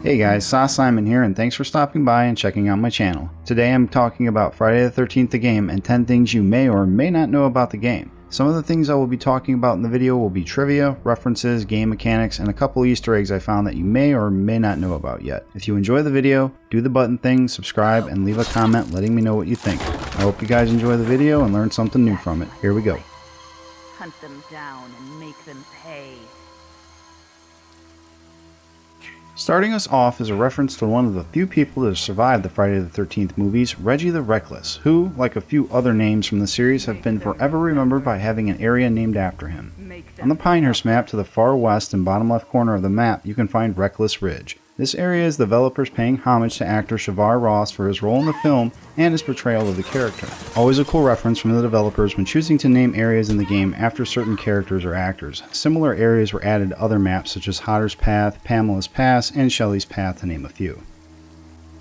Hey guys, Sauce Simon here, and thanks for stopping by and checking out my channel. Today I'm talking about Friday the 13th the game and 10 things you may or may not know about the game. Some of the things I will be talking about in the video will be trivia, references, game mechanics, and a couple Easter eggs I found that you may or may not know about yet. If you enjoy the video, do the button thing, subscribe, and leave a comment letting me know what you think. I hope you guys enjoy the video and learn something new from it. Here we go. Hunt them down and make them pay. Starting us off is a reference to one of the few people that have survived the Friday the 13th movies, Reggie the Reckless, who, like a few other names from the series, have been forever remembered by having an area named after him. On the Pinehurst map to the far west and bottom left corner of the map, you can find Reckless Ridge. This area is developers paying homage to actor Shavar Ross for his role in the film and his portrayal of the character. Always a cool reference from the developers when choosing to name areas in the game after certain characters or actors. Similar areas were added to other maps such as Hotter's Path, Pamela's Pass, and Shelley's Path to name a few.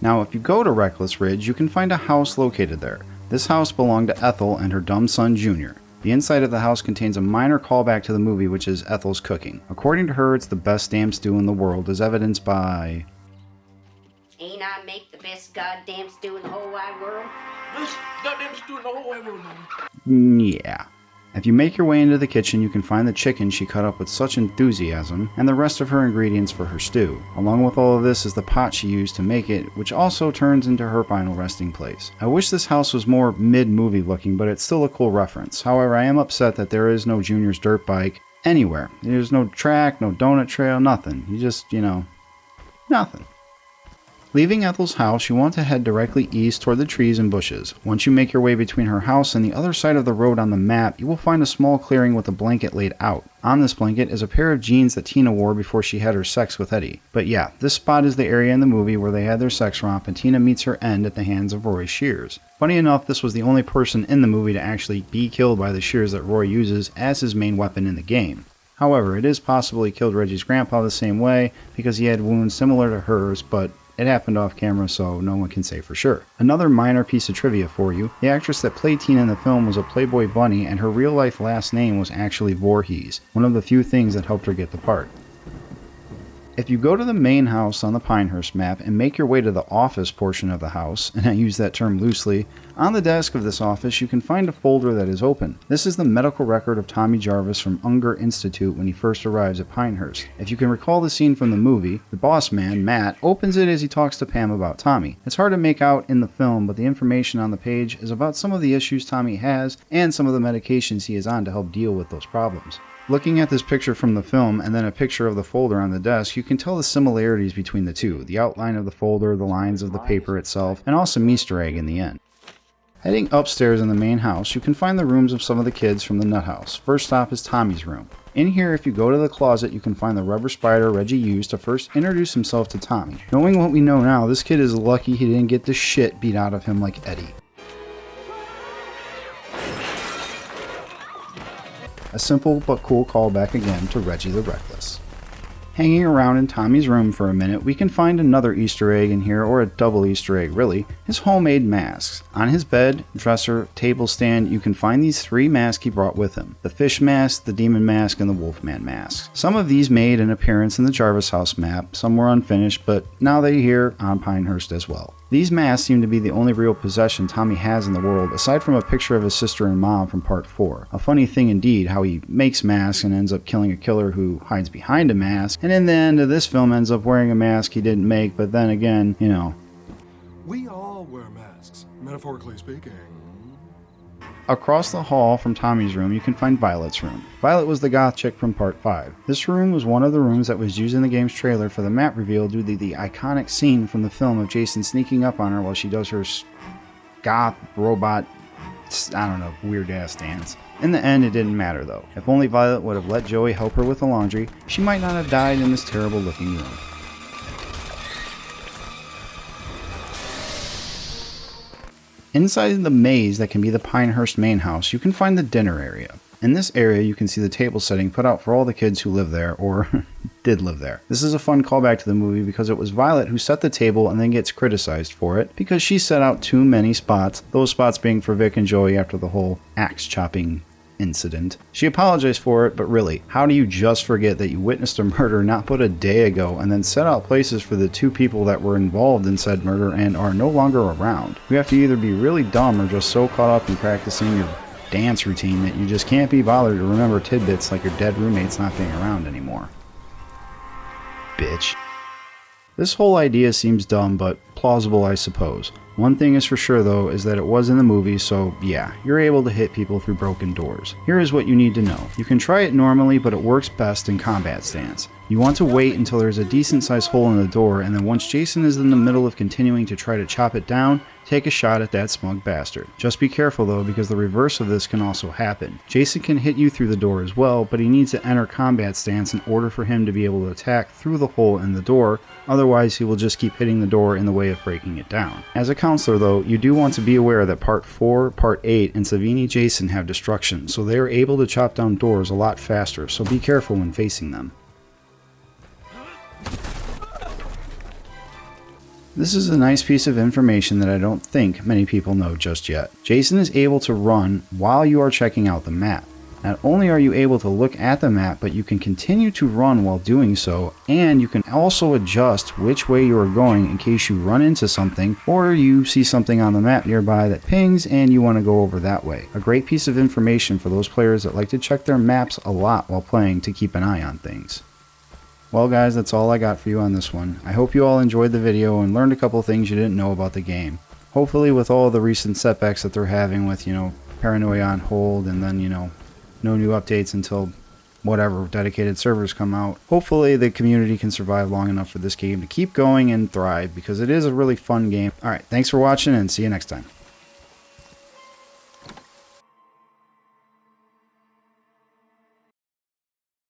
Now if you go to Reckless Ridge, you can find a house located there. This house belonged to Ethel and her dumb son Junior. The inside of the house contains a minor callback to the movie, which is Ethel's cooking. According to her, it's the best damn stew in the world, as evidenced by... Ain't I make the best goddamn stew in the whole wide world? Best goddamn stew in the whole wide world, man. Yeah. If you make your way into the kitchen, you can find the chicken she cut up with such enthusiasm, and the rest of her ingredients for her stew. Along with all of this is the pot she used to make it, which also turns into her final resting place. I wish this house was more mid-movie looking, but it's still a cool reference. However, I am upset that there is no Junior's dirt bike anywhere. There's no track, no donut trail, nothing. You just, nothing. Leaving Ethel's house, you want to head directly east toward the trees and bushes. Once you make your way between her house and the other side of the road on the map, you will find a small clearing with a blanket laid out. On this blanket is a pair of jeans that Tina wore before she had her sex with Eddie. But yeah, this spot is the area in the movie where they had their sex romp and Tina meets her end at the hands of Roy Shears. Funny enough, this was the only person in the movie to actually be killed by the shears that Roy uses as his main weapon in the game. However, it is possible he killed Reggie's grandpa the same way because he had wounds similar to hers, but it happened off camera, so no one can say for sure. Another minor piece of trivia for you, the actress that played Tina in the film was a Playboy bunny and her real life last name was actually Voorhees, one of the few things that helped her get the part. If you go to the main house on the Pinehurst map and make your way to the office portion of the house, and I use that term loosely, on the desk of this office you can find a folder that is open. This is the medical record of Tommy Jarvis from Unger Institute when he first arrives at Pinehurst. If you can recall the scene from the movie, the boss man, Matt, opens it as he talks to Pam about Tommy. It's hard to make out in the film, but the information on the page is about some of the issues Tommy has and some of the medications he is on to help deal with those problems. Looking at this picture from the film and then a picture of the folder on the desk, you can tell the similarities between the two, the outline of the folder, the lines of the paper itself, and also some Easter egg in the end. Heading upstairs in the main house, you can find the rooms of some of the kids from the nut house. First stop is Tommy's room. In here, if you go to the closet, you can find the rubber spider Reggie used to first introduce himself to Tommy. Knowing what we know now, this kid is lucky he didn't get the shit beat out of him like Eddie. A simple but cool callback again to Reggie the Reckless. Hanging around in Tommy's room for a minute, we can find another Easter egg in here, or a double Easter egg really, his homemade masks. On his bed, dresser, table stand, you can find these three masks he brought with him. The fish mask, the demon mask, and the wolfman mask. Some of these made an appearance in the Jarvis house map, some were unfinished, but now they're here on Pinehurst as well. These masks seem to be the only real possession Tommy has in the world, aside from a picture of his sister and mom from part 4. A funny thing indeed how he makes masks and ends up killing a killer who hides behind a mask, and in the end of this film ends up wearing a mask he didn't make, but then again, We all wear masks, metaphorically speaking. Across the hall from Tommy's room, you can find Violet's room. Violet was the goth chick from part 5. This room was one of the rooms that was used in the game's trailer for the map reveal due to the iconic scene from the film of Jason sneaking up on her while she does her goth robot, weird ass dance. In the end, it didn't matter though. If only Violet would have let Joey help her with the laundry, she might not have died in this terrible looking room. Inside the maze that can be the Pinehurst main house, you can find the dinner area. In this area, you can see the table setting put out for all the kids who live there, or did live there. This is a fun callback to the movie because it was Violet who set the table and then gets criticized for it because she set out too many spots, those spots being for Vic and Joey after the whole axe chopping incident. She apologized for it, but really, how do you just forget that you witnessed a murder not but a day ago and then set out places for the 2 people that were involved in said murder and are no longer around? You have to either be really dumb or just so caught up in practicing your dance routine that you just can't be bothered to remember tidbits like your dead roommate's not being around anymore. Bitch. This whole idea seems dumb, but plausible, I suppose. One thing is for sure though, is that it was in the movie, so yeah, you're able to hit people through broken doors. Here is what you need to know. You can try it normally, but it works best in combat stance. You want to wait until there's a decent sized hole in the door, and then once Jason is in the middle of continuing to try to chop it down, take a shot at that smug bastard. Just be careful though, because the reverse of this can also happen. Jason can hit you through the door as well, but he needs to enter combat stance in order for him to be able to attack through the hole in the door, otherwise he will just keep hitting the door in the way of breaking it down. As a counselor though, you do want to be aware that Part 4, Part 8, and Savini Jason have destruction, so they are able to chop down doors a lot faster, so be careful when facing them. This is a nice piece of information that I don't think many people know just yet. Jason is able to run while you are checking out the map. Not only are you able to look at the map, but you can continue to run while doing so, and you can also adjust which way you are going in case you run into something or you see something on the map nearby that pings and you want to go over that way. A great piece of information for those players that like to check their maps a lot while playing to keep an eye on things. Well guys, that's all I got for you on this one. I hope you all enjoyed the video and learned a couple things you didn't know about the game. Hopefully with all the recent setbacks that they're having with, Paranoia on hold and then, no new updates until whatever dedicated servers come out. Hopefully the community can survive long enough for this game to keep going and thrive because it is a really fun game. Alright, thanks for watching and see you next time.